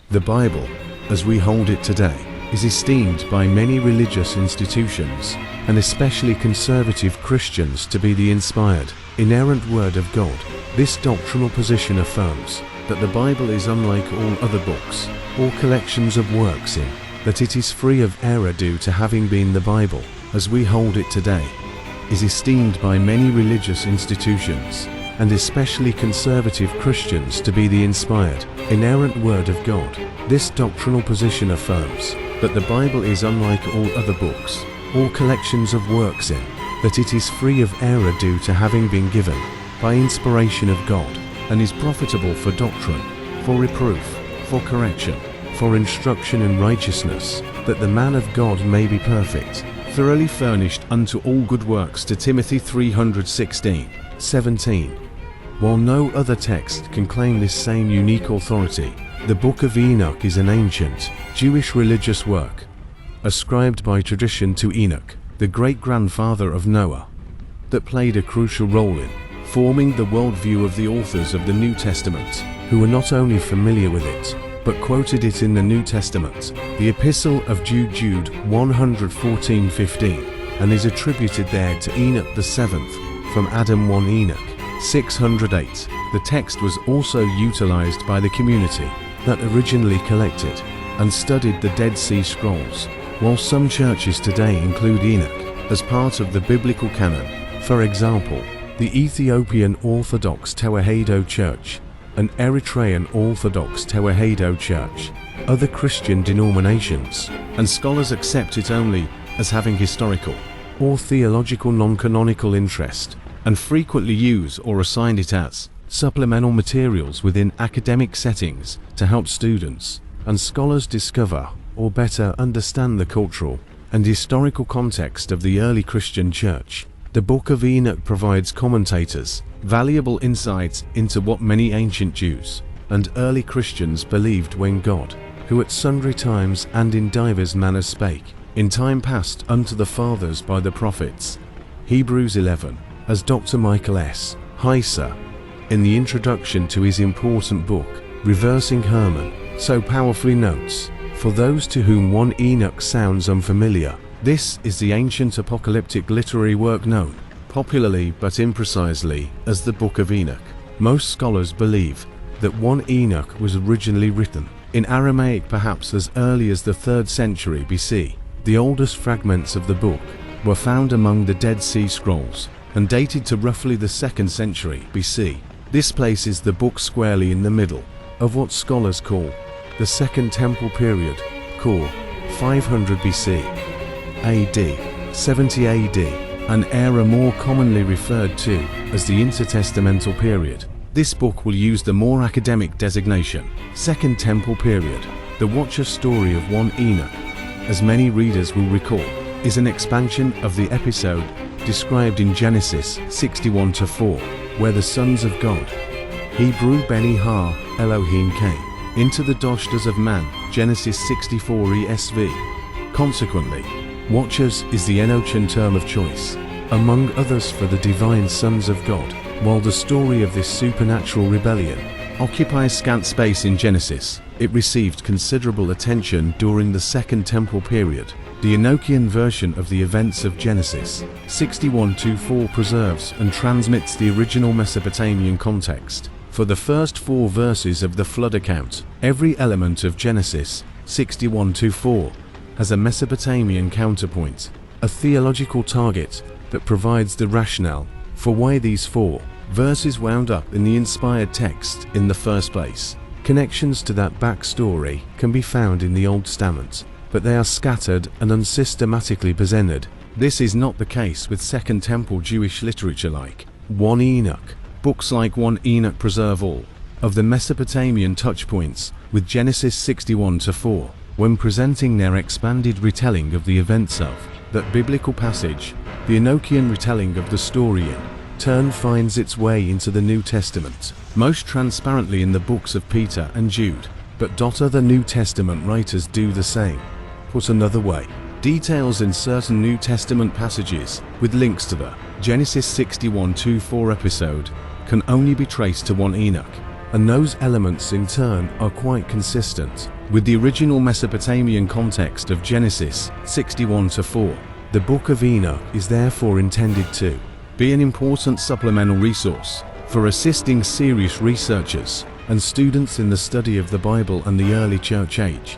The Bible, as we hold it today, is esteemed by many religious institutions, and especially conservative Christians, to be the inspired, inerrant Word of God. This doctrinal position affirms that the Bible is unlike all other books, or collections of works in that it is free of error due to having been the Bible, as we hold it today, is esteemed by many religious institutions, and especially conservative Christians, to be the inspired, inerrant Word of God. This doctrinal position affirms that the Bible is unlike all other books, or collections of works in that it is free of error due to having been given by inspiration of God, and is profitable for doctrine, for reproof, for correction, for instruction in righteousness, that the man of God may be perfect, thoroughly furnished unto all good works, to Timothy 3:16-17. While no other text can claim this same unique authority, the Book of Enoch is an ancient Jewish religious work, ascribed by tradition to Enoch, the great-grandfather of Noah, that played a crucial role in forming the worldview of the authors of the New Testament, who were not only familiar with it, but quoted it in the New Testament. The Epistle of Jude 114:15, and is attributed there to Enoch the seventh, from Adam 1 Enoch 608. The text was also utilized by the community that originally collected and studied the Dead Sea Scrolls, while some churches today include Enoch as part of the biblical canon. For example, the Ethiopian Orthodox Tewahedo Church, an Eritrean Orthodox Tewahedo Church, other Christian denominations, and scholars accept it only as having historical or theological non-canonical interest, and frequently use or assign it as supplemental materials within academic settings to help students and scholars discover or better understand the cultural and historical context of the early Christian church. The Book of Enoch provides commentators valuable insights into what many ancient Jews and early Christians believed when God, who at sundry times and in divers manners spake in time past unto the fathers by the prophets. Hebrews 11, as Dr. Michael S. Heiser, in the introduction to his important book, Reversing Herman, so powerfully notes, for those to whom 1 Enoch sounds unfamiliar, this is the ancient apocalyptic literary work known, popularly but imprecisely, as the Book of Enoch. Most scholars believe that 1 Enoch was originally written in Aramaic perhaps as early as the 3rd century BC. The oldest fragments of the book were found among the Dead Sea Scrolls and dated to roughly the 2nd century BC. This places the book squarely in the middle of what scholars call the Second Temple period, called 500 BC, AD, 70 AD, an era more commonly referred to as the intertestamental period. This book will use the more academic designation, Second Temple period. The Watcher story of 1 Enoch, as many readers will recall, is an expansion of the episode described in Genesis 61-4, where the sons of God, Hebrew Beni Ha Elohim, came into the dashters of man, Genesis 64 ESV. Consequently, Watchers is the Enochian term of choice, among others for the divine sons of God. While the story of this supernatural rebellion occupies scant space in Genesis, it received considerable attention during the Second Temple period. The Enochian version of the events of Genesis 61-4 preserves and transmits the original Mesopotamian context. For the first 4 verses of the flood account, every element of Genesis 61-4 has a Mesopotamian counterpoint, a theological target that provides the rationale for why these 4 verses wound up in the inspired text in the first place. Connections to that backstory can be found in the Old Testament, but they are scattered and unsystematically presented. This is not the case with Second Temple Jewish literature like 1 Enoch. Books like 1 Enoch preserve all of the Mesopotamian touchpoints with Genesis 61-4 when presenting their expanded retelling of the events of that biblical passage. The Enochian retelling of the story in turn finds its way into the New Testament, most transparently in the books of Peter and Jude, but other New Testament writers do the same. Put another way, details in certain New Testament passages with links to the Genesis 61-4 episode can only be traced to 1 Enoch, and those elements in turn are quite consistent with the original Mesopotamian context of Genesis 61-4. The Book of Enoch is therefore intended to be an important supplemental resource for assisting serious researchers and students in the study of the Bible and the early church age.